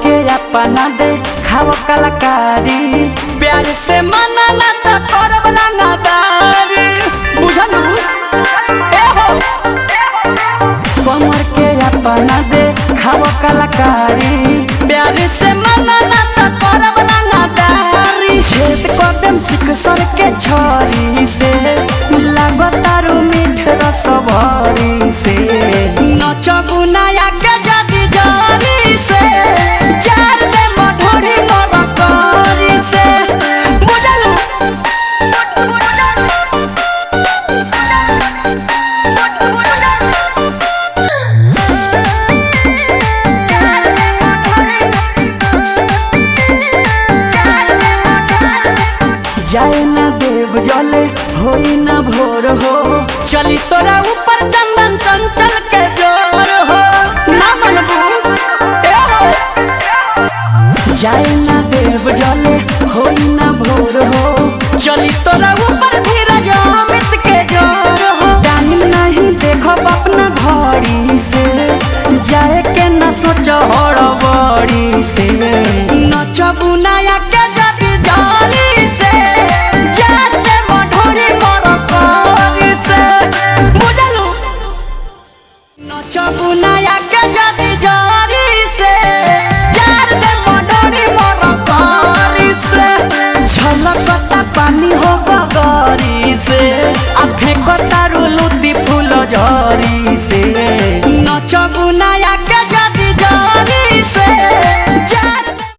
के अपना दे खाओ कलाकारी प्यार से मनाना तो करब रंगदारी बुझलू ए हो कमर के अपना दे खाओ कलाकारी प्यार से मनाना तो करब रंगदारी छेद कदम सिख सर के छरी से लागतारू मीठ रस भरी से नचबू नया के जदी जानी से चार दे मढोरी मर करी से बुझलू जाए ना देव जले होई ना भोर हो चली तोरा ऊपर चंदन चंचल के जोर हो ना मनबू ए हो जाए ना देव जले होई ना भोर हो चली तोरा ऊपर धीरज अमित के जोर हो टाइम नहीं देखो अपना घड़ी से जाए के ना सोचो हड़बड़ी से नचबू नया के जदी जानी से नचबू नया के जदी जारी से जार दे मडोरी मर करी से झलकता पानी हो गगरी से आ फेंकता रुलुती फूल झरी से।